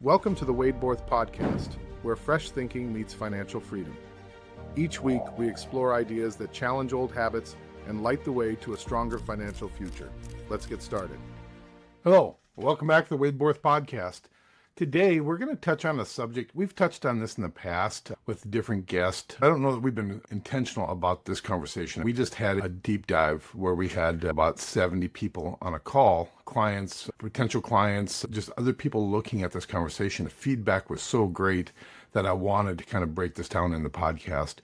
Welcome to the Wade Borth Podcast, where fresh thinking meets financial freedom. Each week, we explore ideas that challenge old habits and light the way to a stronger financial future. Let's get started. Hello, welcome back to the Wade Borth Podcast. Today, we're going to touch on a subject. We've touched on this in the past with different guests. I don't know that we've been intentional about this conversation. We just had a deep dive where we had about 70 people on a call, clients, potential clients, just other people looking at this conversation. The feedback was so great that I wanted to kind of break this down in the podcast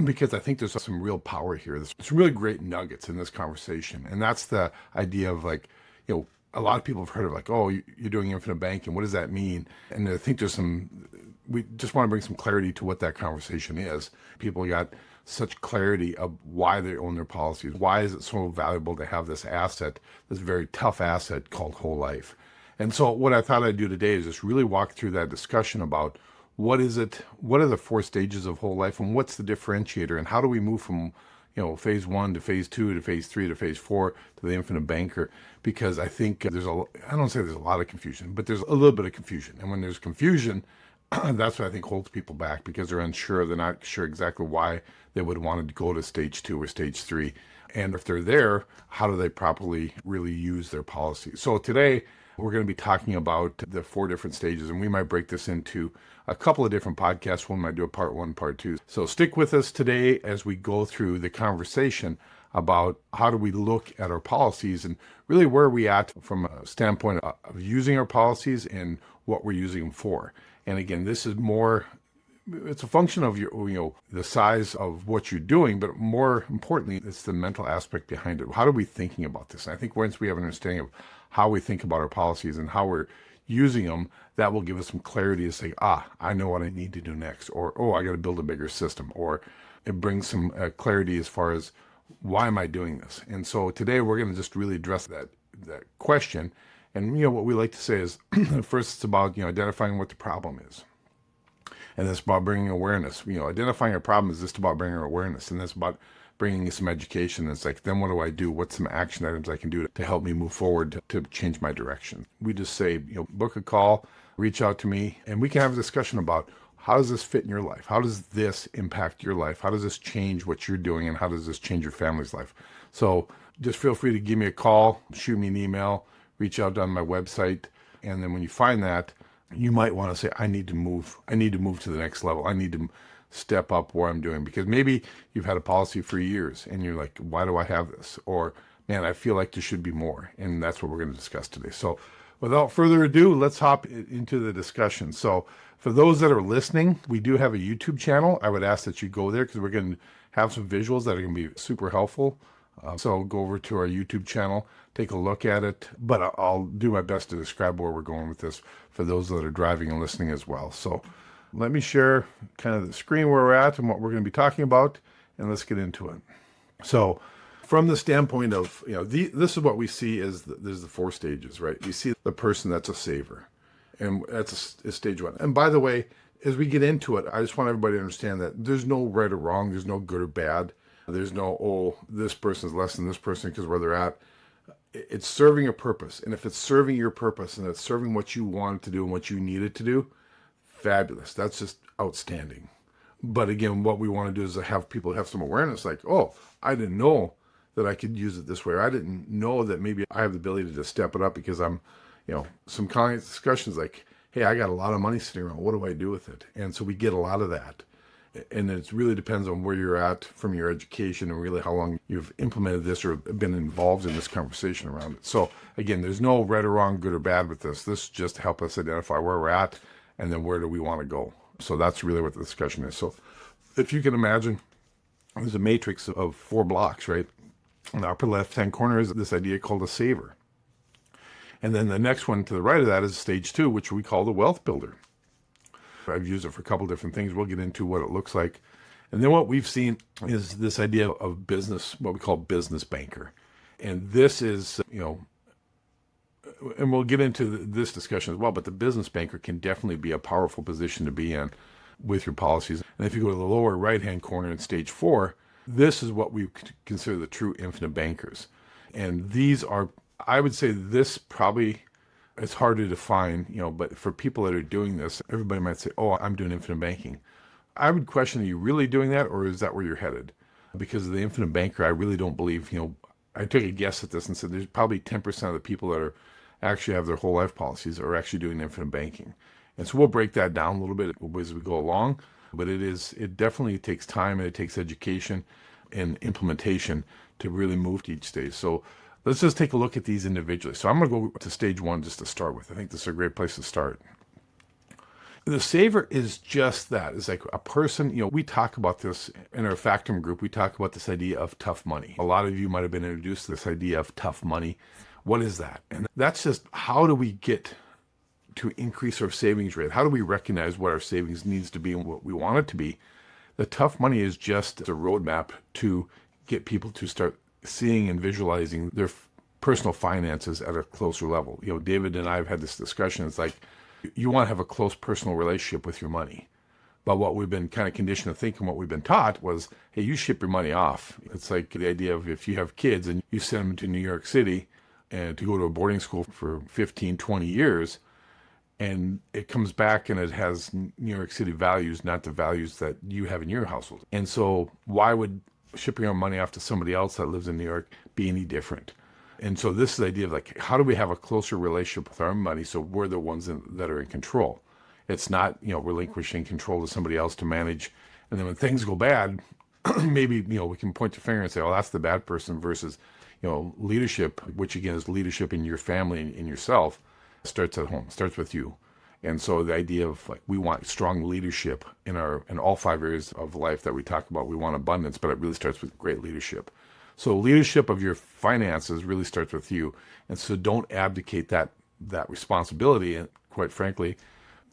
because I think there's some real power here. There's some really great nuggets in this conversation. And that's the idea of a lot of people have heard of you're doing infinite banking. What does that mean? And I think we just want to bring some clarity to what that conversation is. People got such clarity of why they own their policies. Why is it so valuable to have this asset, this very tough asset called whole life? And so what I thought I'd do today is just really walk through that discussion about what is it, what are the four stages of whole life, and what's the differentiator, and how do we move from phase 1 to phase 2 to phase 3 to phase 4 to the infinite banker? Because I think I don't say there's a lot of confusion, but there's a little bit of confusion. And when there's confusion, that's what I think holds people back, because they're unsure. They're not sure exactly why they would want to go to stage 2 or stage 3. And if they're there, how do they properly really use their policy? So today, we're going to be talking about the 4 different stages, and we might break this into a couple of different podcasts. One might do a part 1, part 2. So stick with us today as we go through the conversation about how do we look at our policies and really where are we at from a standpoint of using our policies and what we're using them for. And again, this is more, it's a function of the size of what you're doing, but more importantly, it's the mental aspect behind it. How are we thinking about this? And I think once we have an understanding of how we think about our policies and how we're using them, that will give us some clarity to say, I know what I need to do next, or, I got to build a bigger system, or it brings some clarity as far as why am I doing this? And so today we're going to just really address that question. And, what we like to say is, first it's about, identifying what the problem is. And it's about bringing awareness. Identifying a problem is just about bringing awareness. And it's about bringing some education. It's like, then what do I do? What's some action items I can do to help me move forward to change my direction? We just say, book a call, reach out to me, and we can have a discussion about how does this fit in your life? How does this impact your life? How does this change what you're doing? And how does this change your family's life? So just feel free to give me a call, shoot me an email, reach out on my website. And then when you find that, you might want to say, I need to move to the next level. I need to step up where I'm doing, because maybe you've had a policy for years and you're like, why do I have this? Or, man, I feel like there should be more. And that's what we're going to discuss today. So without further ado, let's hop into the discussion. So for those that are listening, we do have a YouTube channel. I would ask that you go there because we're going to have some visuals that are going to be super helpful. So go over to our YouTube channel, take a look at it, but I'll do my best to describe where we're going with this for those that are driving and listening as well. So let me share kind of the screen where we're at and what we're going to be talking about, and let's get into it. So from the standpoint of, this is what we see is there's the 4 stages, right? You see the person that's a saver, and that's a stage 1. And by the way, as we get into it, I just want everybody to understand that there's no right or wrong. There's no good or bad. There's no, this person's less than this person because where they're at. It's serving a purpose. And if it's serving your purpose and it's serving what you wanted to do and what you needed to do, fabulous. That's just outstanding. But again, what we want to do is have people have some awareness like, I didn't know that I could use it this way. Or I didn't know that maybe I have the ability to step it up because I'm, some client discussions like, hey, I got a lot of money sitting around. What do I do with it? And so we get a lot of that. And it really depends on where you're at from your education and really how long you've implemented this or been involved in this conversation around it. So again, there's no right or wrong, good or bad with this. This just help us identify where we're at and then where do we want to go. So that's really what the discussion is. So if you can imagine, there's a matrix of 4 blocks, right? In the upper left-hand corner is this idea called a saver. And then the next one to the right of that is stage 2, which we call the wealth builder. I've used it for a couple different things. We'll get into what it looks like. And then what we've seen is this idea of business, what we call business banker. And this is, and we'll get into this discussion as well, but the business banker can definitely be a powerful position to be in with your policies. And if you go to the lower right-hand corner in stage 4, this is what we consider the true infinite bankers. And these are, I would say this probably It's hard to define, but for people that are doing this, everybody might say, oh, I'm doing infinite banking. I would question, are you really doing that, or is that where you're headed? Because of the infinite banker, I really don't believe, I took a guess at this and said there's probably 10% of the people that are actually have their whole life policies are actually doing infinite banking. And so we'll break that down a little bit as we go along, but it definitely takes time, and it takes education and implementation to really move to each stage. So let's just take a look at these individually. So I'm going to go to stage one just to start with. I think this is a great place to start. The saver is just that. It's like a person, we talk about this in our Factum group. We talk about this idea of tough money. A lot of you might have been introduced to this idea of tough money. What is that? And that's just, how do we get to increase our savings rate? How do we recognize what our savings needs to be and what we want it to be? The tough money is just a roadmap to get people to start seeing and visualizing their personal finances at a closer level. David and I have had this discussion. It's like, you want to have a close personal relationship with your money. But what we've been kind of conditioned to think and what we've been taught was, hey, you ship your money off. It's like the idea of if you have kids and you send them to New York City and to go to a boarding school for 15, 20 years, and it comes back and it has New York City values, not the values that you have in your household. And so why would shipping our money off to somebody else that lives in New York be any different? And so this is the idea of like, how do we have a closer relationship with our money so we're the ones that are in control? It's not, relinquishing control to somebody else to manage. And then when things go bad, maybe, we can point the finger and say, oh, that's the bad person versus, leadership, which again is leadership in your family and in yourself, starts at home, starts with you. And so the idea of like, we want strong leadership in all 5 areas of life that we talk about. We want abundance, but it really starts with great leadership. So leadership of your finances really starts with you. And so don't abdicate that responsibility and, quite frankly,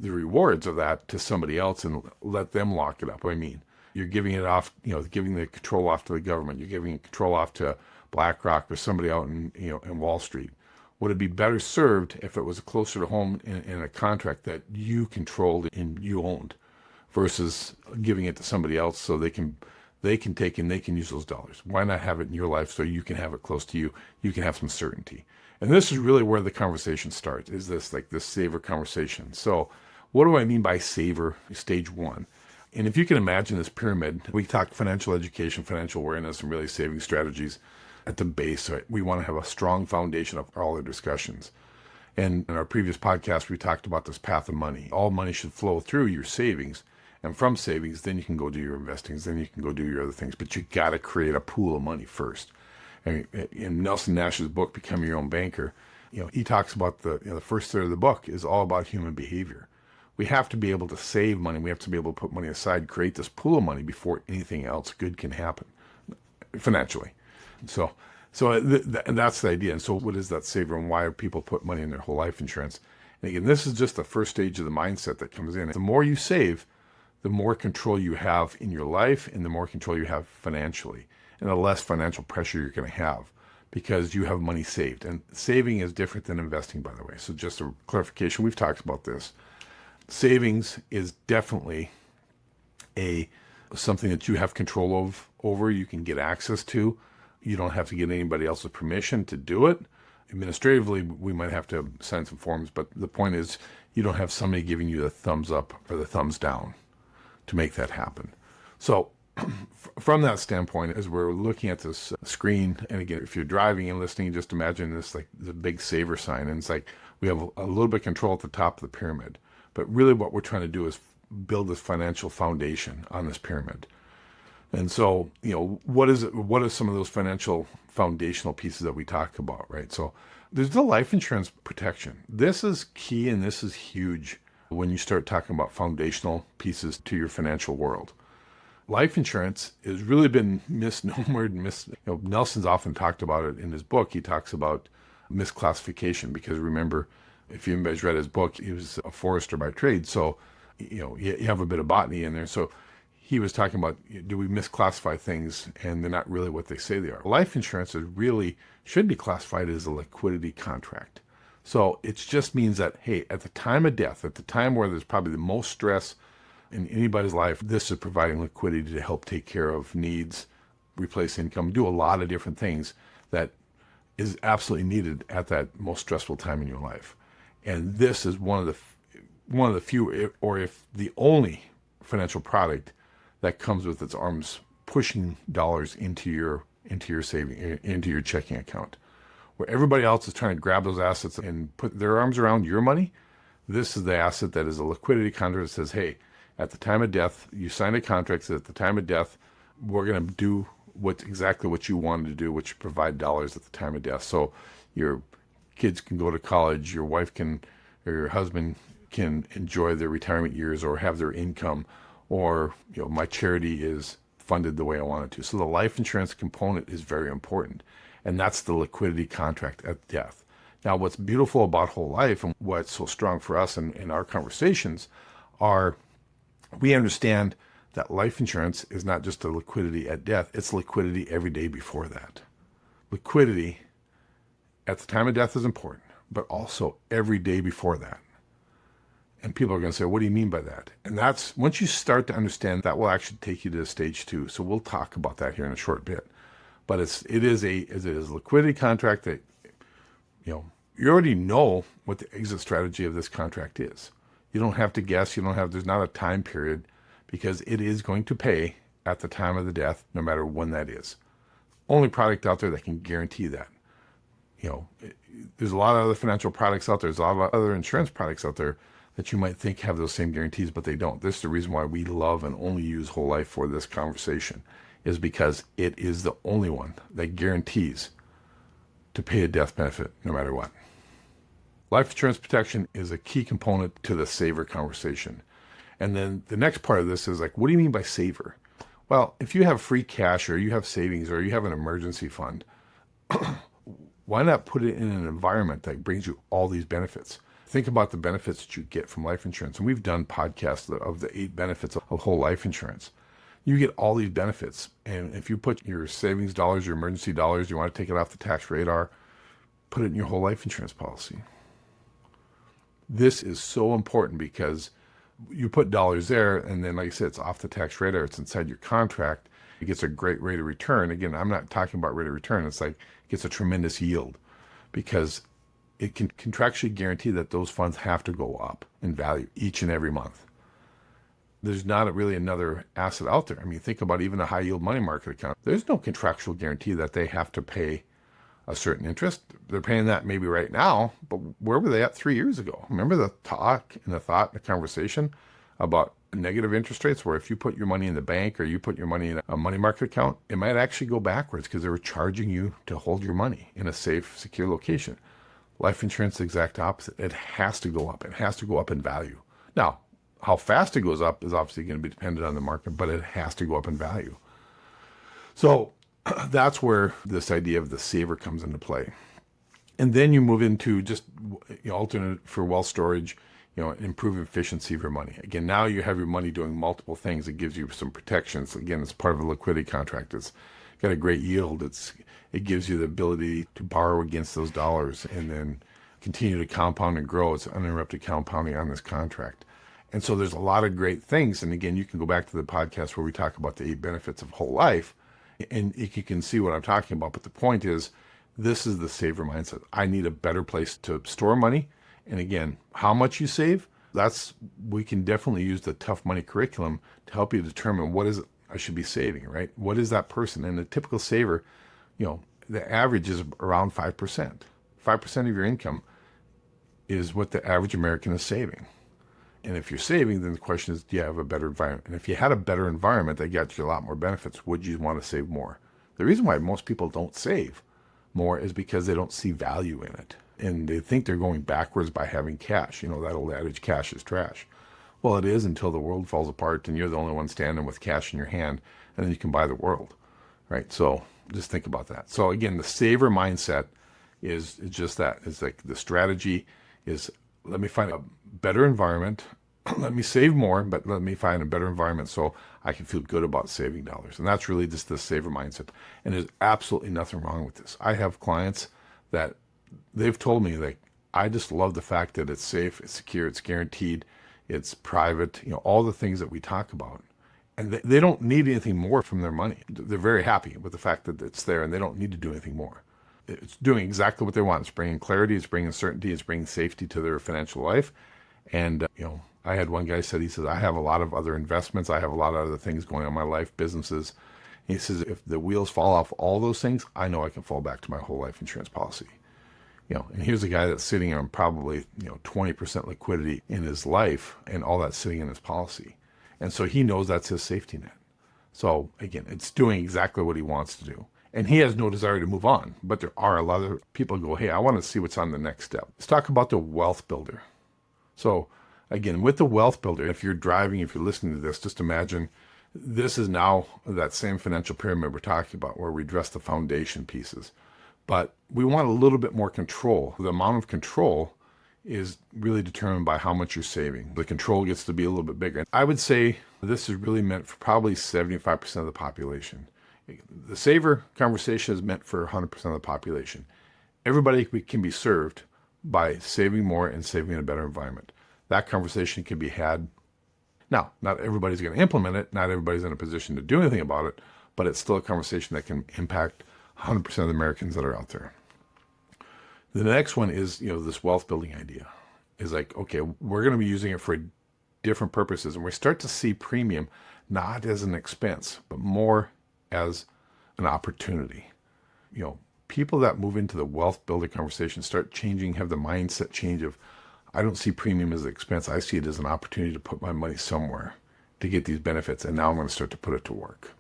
the rewards of that to somebody else and let them lock it up. I mean, you're giving it off, giving the control off to the government. You're giving control off to BlackRock or somebody out in Wall Street. Would it be better served if it was closer to home in a contract that you controlled and you owned versus giving it to somebody else so they can take and they can use those dollars? Why not have it in your life so you can have it close to you? You can have some certainty. And this is really where the conversation starts, is this saver conversation. So what do I mean by saver stage one? And if you can imagine this pyramid, we talk financial education, financial awareness, and really saving strategies at the base. Right? We want to have a strong foundation of all the discussions. And in our previous podcast, we talked about this path of money. All money should flow through your savings. And from savings, then you can go do your investings, then you can go do your other things. But you got to create a pool of money first. And in Nelson Nash's book, Become Your Own Banker, he talks about the first third of the book is all about human behavior. We have to be able to save money. We have to be able to put money aside, create this pool of money before anything else good can happen financially. So that's the idea. And so what is that saver, and why do people put money in their whole life insurance? And again, this is just the first stage of the mindset that comes in. The more you save, the more control you have in your life and the more control you have financially, and the less financial pressure you're going to have because you have money saved. And saving is different than investing, by the way. So just a clarification, we've talked about this. Savings is definitely something that you have control over, you can get access to. You don't have to get anybody else's permission to do it. Administratively, we might have to sign some forms, but the point is you don't have somebody giving you the thumbs up or the thumbs down to make that happen. So from that standpoint, as we're looking at this screen, and again, if you're driving and listening, just imagine this like the big saver sign. And it's like we have a little bit of control at the top of the pyramid. But really what we're trying to do is build this financial foundation on this pyramid. And so, what are some of those financial foundational pieces that we talk about, right? So there's the life insurance protection. This is key and this is huge when you start talking about foundational pieces to your financial world. Life insurance has really been misnomered. Nelson's often talked about it in his book. He talks about misclassification because remember, if you guys read his book, he was a forester by trade. So, you have a bit of botany in there. So he was talking about, do we misclassify things and they're not really what they say they are. Life insurance should be classified as a liquidity contract. So it just means that, hey, at the time of death, at the time where there's probably the most stress in anybody's life, this is providing liquidity to help take care of needs, replace income, do a lot of different things that is absolutely needed at that most stressful time in your life. And this is one of the few, or if the only financial product that comes with its arms pushing dollars into your saving into your checking account. Where everybody else is trying to grab those assets and put their arms around your money, this is the asset that is a liquidity contract that says, hey, at the time of death, you signed a contract that at the time of death, we're going to do exactly what you wanted to do, which provide dollars at the time of death. So your kids can go to college, your wife can, or your husband can enjoy their retirement years or have their income, or my charity is funded the way I want it to. So the life insurance component is very important, and that's the liquidity contract at death. Now, what's beautiful about whole life and what's so strong for us in our conversations are we understand that life insurance is not just a liquidity at death, it's liquidity every day before that. Liquidity at the time of death is important, but also every day before that. And people are going to say, what do you mean by that? And that's, once you start to understand, that will actually take you to stage 2. So we'll talk about that here in a short bit. But it is a liquidity contract that, you already know what the exit strategy of this contract is. You don't have to guess. There's not a time period, because it is going to pay at the time of the death, no matter when that is. Only product out there that can guarantee that. There's a lot of other financial products out there. There's a lot of other insurance products out there that you might think have those same guarantees, but they don't. This is the reason why we love and only use whole life for this conversation, is because it is the only one that guarantees to pay a death benefit no matter what. Life insurance protection is a key component to the saver conversation. And then the next part of this is like, what do you mean by saver? Well, if you have free cash or you have savings or you have an emergency fund, why not put it in an environment that brings you all these benefits? Think about the benefits that you get from life insurance. And we've done podcasts of the 8 benefits of whole life insurance. You get all these benefits. And if you put your savings dollars, your emergency dollars, you want to take it off the tax radar, put it in your whole life insurance policy. This is so important because you put dollars there, and then, like I said, it's off the tax radar. It's inside your contract. It gets a great rate of return. Again, I'm not talking about rate of return. It's like it gets a tremendous yield because it can contractually guarantee that those funds have to go up in value each and every month. There's not really another asset out there. I mean, think about even a high yield money market account. There's no contractual guarantee that they have to pay a certain interest. They're paying that maybe right now, but where were they at 3 years ago? Remember the talk and the thought and the conversation about negative interest rates, where if you put your money in the bank or you put your money in a money market account, it might actually go backwards because they were charging you to hold your money in a safe, secure location. Life insurance is the exact opposite. It has to go up. It has to go up in value. Now, how fast it goes up is obviously going to be dependent on the market, but it has to go up in value. So that's where this idea of the saver comes into play. And then you move into just alternate for wealth storage, improve efficiency of your money. Again, now you have your money doing multiple things. It gives you some protections. Again, it's part of a liquidity contract. It's got a great yield. It gives you the ability to borrow against those dollars and then continue to compound and grow. It's uninterrupted compounding on this contract. And so there's a lot of great things. And again, you can go back to the podcast where we talk about the 8 benefits of whole life, and you can see what I'm talking about. But the point is, this is the saver mindset. I need a better place to store money. And again, how much you save, we can definitely use the tough money curriculum to help you determine what is it I should be saving, right? What is that person? And the typical saver, the average is around 5%. 5% of your income is what the average American is saving. And if you're saving, then the question is, do you have a better environment? And if you had a better environment that got you a lot more benefits, would you want to save more? The reason why most people don't save more is because they don't see value in it. And they think they're going backwards by having cash. That old adage, cash is trash. Well, it is until the world falls apart and you're the only one standing with cash in your hand, and then you can buy the world, right? So just think about that. So again, the saver mindset is just that. It's like the strategy is, let me find a better environment. Let me save more, but let me find a better environment so I can feel good about saving dollars. And that's really just the saver mindset. And there's absolutely nothing wrong with this. I have clients that they've told me, like, I just love the fact that it's safe, it's secure, it's guaranteed, it's private, all the things that we talk about. And they don't need anything more from their money. They're very happy with the fact that it's there and they don't need to do anything more. It's doing exactly what they want. It's bringing clarity, it's bringing certainty, it's bringing safety to their financial life. And, I had one guy said, he says, I have a lot of other investments. I have a lot of other things going on in my life, businesses. He says, if the wheels fall off all those things, I know I can fall back to my whole life insurance policy. And here's a guy that's sitting on probably, 20% liquidity in his life, and all that's sitting in his policy. And so he knows that's his safety net. So again, it's doing exactly what he wants to do. And he has no desire to move on. But there are a lot of people who go, hey, I want to see what's on the next step. Let's talk about the wealth builder. So again, with the wealth builder, if you're driving, if you're listening to this, just imagine this is now that same financial pyramid we're talking about, where we address the foundation pieces. But we want a little bit more control. The amount of control is really determined by how much you're saving. The control gets to be a little bit bigger. I would say this is really meant for probably 75% of the population. The saver conversation is meant for 100% of the population. Everybody can be served by saving more and saving in a better environment. That conversation can be had. Now, not everybody's going to implement it. Not everybody's in a position to do anything about it, but it's still a conversation that can impact 100% of the Americans that are out there. The next one is, this wealth building idea is like, okay, we're going to be using it for different purposes. And we start to see premium not as an expense, but more as an opportunity. People that move into the wealth builder conversation start changing, have the mindset change of, I don't see premium as an expense. I see it as an opportunity to put my money somewhere to get these benefits. And now I'm going to start to put it to work.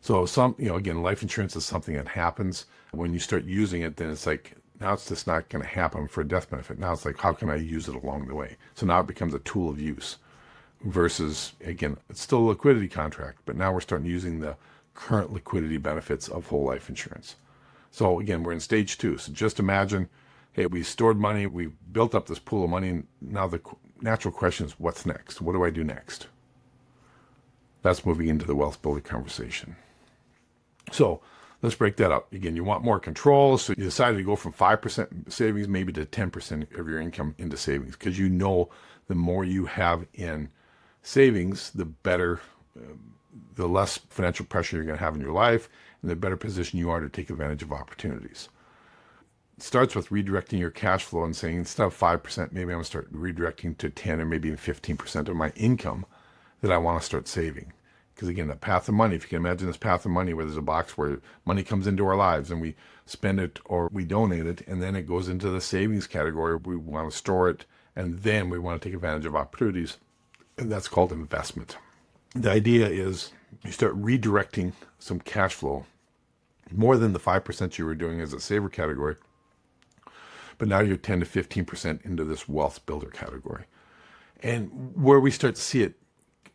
So again, life insurance is something that happens. When you start using it, then it's like, now it's just not going to happen for a death benefit. Now it's like, how can I use it along the way? So now it becomes a tool of use versus, again, it's still a liquidity contract, but now we're starting using the current liquidity benefits of whole life insurance. So again, we're in stage 2. So just imagine, hey, we stored money, we built up this pool of money, and now the natural question is, what's next? What do I do next? That's moving into the wealth builder conversation. So let's break that up. Again, you want more control, so you decided to go from 5% savings maybe to 10% of your income into savings, because the more you have in savings, the better, the less financial pressure you're going to have in your life, and the better position you are to take advantage of opportunities. It starts with redirecting your cash flow and saying, instead of 5%, maybe I'm going to start redirecting to 10 or maybe even 15% of my income that I want to start saving. Because again, the path of money, if you can imagine this path of money where there's a box where money comes into our lives and we spend it or we donate it, and then it goes into the savings category. We want to store it, and then we want to take advantage of opportunities. And that's called investment. The idea is you start redirecting some cash flow, more than the 5% you were doing as a saver category, but now you're 10 to 15% into this wealth builder category. And where we start to see it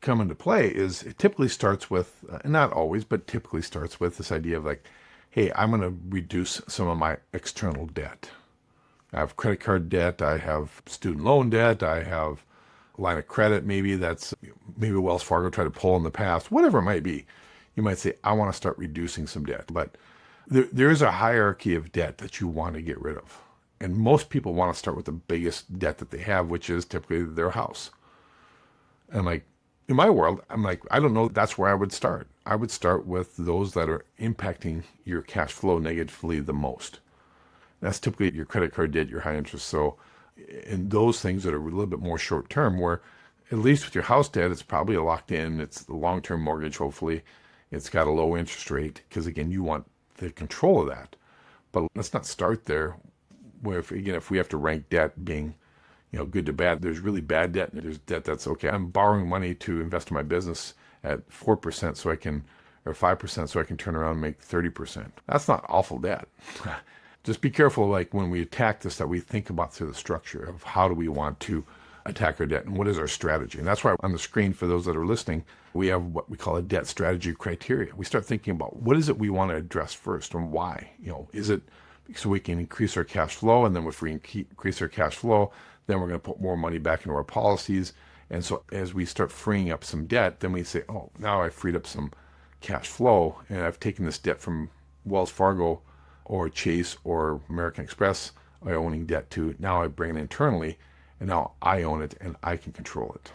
come into play is it typically starts with, not always, but typically starts with this idea of like, hey, I'm going to reduce some of my external debt. I have credit card debt, I have student loan debt, I have a line of credit, maybe Wells Fargo tried to pull in the past, whatever it might be. You might say, I want to start reducing some debt. But there is a hierarchy of debt that you want to get rid of. And most people want to start with the biggest debt that they have, which is typically their house. And like, in my world, I'm like, I don't know, that's where I would start. I would start with those that are impacting your cash flow negatively the most. That's typically your credit card debt, your high interest. So in those things that are a little bit more short term, where at least with your house debt, it's probably locked in. It's the long-term mortgage, hopefully. It's got a low interest rate because, again, you want the control of that. But let's not start there where, if we have to rank debt being good to bad, there's really bad debt and there's debt that's okay. I'm borrowing money to invest in my business at 4% or 5% so I can turn around and make 30%. That's not awful debt. Just be careful, like when we attack this, that we think about through the structure of how do we want to attack our debt and what is our strategy. And that's why on the screen, for those that are listening, we have what we call a debt strategy criteria. We start thinking about what is it we want to address first and why. Is it so we can increase our cash flow, and then if we increase our cash flow, then we're going to put more money back into our policies. And so as we start freeing up some debt, then we say, oh, now I've freed up some cash flow and I've taken this debt from Wells Fargo or Chase or American Express, by owning debt to, now I bring it internally and now I own it and I can control it.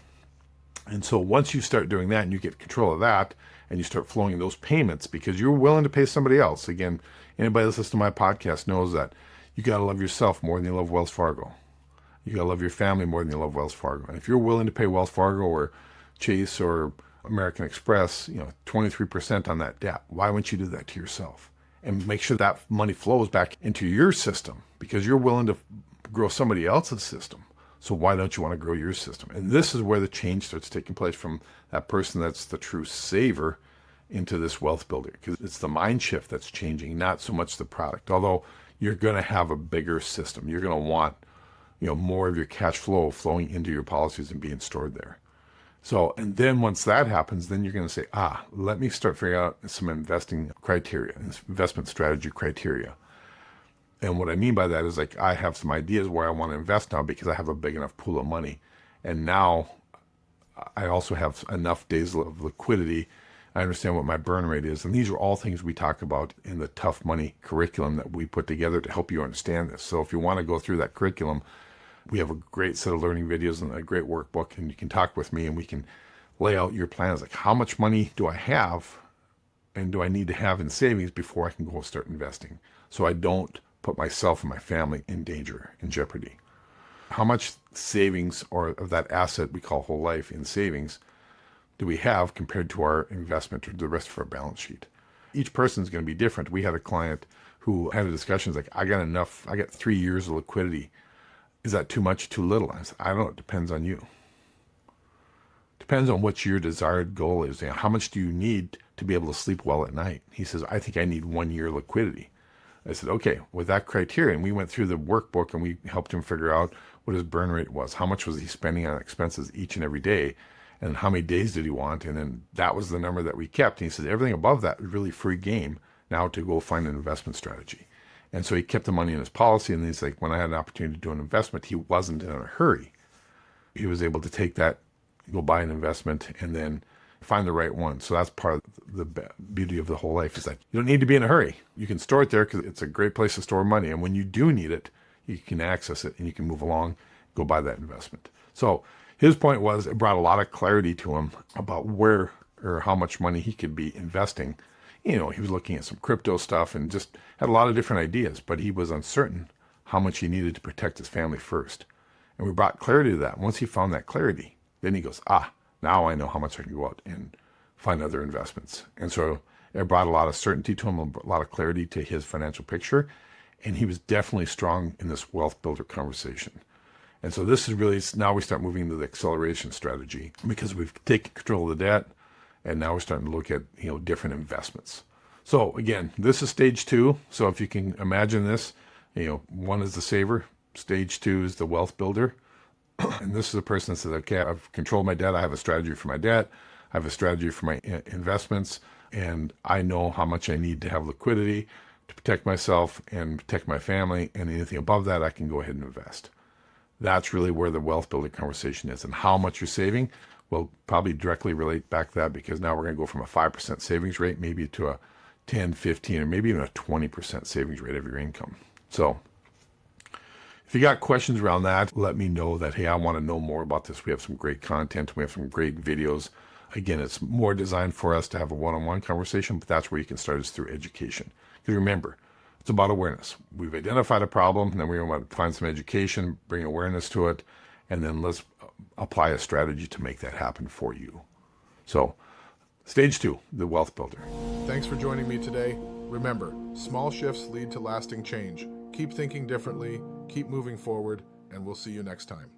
And so once you start doing that and you get control of that and you start flowing those payments because you're willing to pay somebody else. Again, anybody that listens to my podcast knows that you got to love yourself more than you love Wells Fargo. You got to love your family more than you love Wells Fargo. And if you're willing to pay Wells Fargo or Chase or American Express, 23% on that debt, why wouldn't you do that to yourself? And make sure that money flows back into your system because you're willing to grow somebody else's system. So why don't you want to grow your system? And this is where the change starts taking place from that person that's the true saver into this wealth builder, because it's the mind shift that's changing, not so much the product. Although you're going to have a bigger system. You're going to want, more of your cash flow flowing into your policies and being stored there. So, and then once that happens, then you're going to say, let me start figuring out some investing criteria, investment strategy criteria. And what I mean by that is like, I have some ideas where I want to invest now because I have a big enough pool of money. And now I also have enough days of liquidity. I understand what my burn rate is. And these are all things we talk about in the Tough Money curriculum that we put together to help you understand this. So if you want to go through that curriculum, we have a great set of learning videos and a great workbook, and you can talk with me and we can lay out your plans. Like, how much money do I have and do I need to have in savings before I can go start investing? So I don't put myself and my family in danger, in jeopardy. How much savings or of that asset we call whole life in savings do we have compared to our investment or the rest of our balance sheet? Each person is going to be different. We had a client who had a discussion, like, I got 3 years of liquidity. Is that too much, too little? I said, I don't know, it depends on you. Depends on what your desired goal is. How much do you need to be able to sleep well at night? He says, I think I need 1 year liquidity. I said, okay, with that criteria, and we went through the workbook and we helped him figure out what his burn rate was. How much was he spending on expenses each and every day? And how many days did he want? And then that was the number that we kept. And he said, everything above that is really free game now to go find an investment strategy. And so he kept the money in his policy. And he's like, when I had an opportunity to do an investment, he wasn't in a hurry. He was able to take that, go buy an investment, and then find the right one. So that's part of the beauty of the whole life, is that you don't need to be in a hurry. You can store it there because it's a great place to store money. And when you do need it, you can access it and you can move along, go buy that investment. So his point was, it brought a lot of clarity to him about where or how much money he could be investing. He was looking at some crypto stuff and just had a lot of different ideas, but he was uncertain how much he needed to protect his family first. And we brought clarity to that. Once he found that clarity, then he goes, now I know how much I can go out and find other investments. And so it brought a lot of certainty to him, a lot of clarity to his financial picture. And he was definitely strong in this wealth builder conversation. And so this is really, now we start moving to the acceleration strategy, because we've taken control of the debt and now we're starting to look at, different investments. So again, this is stage 2. So if you can imagine this, 1 is the saver, stage 2 is the wealth builder. And this is a person that says, okay, I've controlled my debt. I have a strategy for my debt. I have a strategy for my investments. And I know how much I need to have liquidity to protect myself and protect my family. And anything above that, I can go ahead and invest. That's really where the wealth building conversation is. And how much you're saving will probably directly relate back to that, because now we're going to go from a 5% savings rate maybe to a 10, 15, or maybe even a 20% savings rate of your income. So if you got questions around that, let me know that, hey, I want to know more about this. We have some great content. We have some great videos. Again, it's more designed for us to have a one-on-one conversation, but that's where you can start, is through education. Because remember, it's about awareness. We've identified a problem, and then we want to find some education, bring awareness to it, and then let's apply a strategy to make that happen for you. So, stage 2, the wealth builder. Thanks for joining me today. Remember, small shifts lead to lasting change. Keep thinking differently, keep moving forward, and we'll see you next time.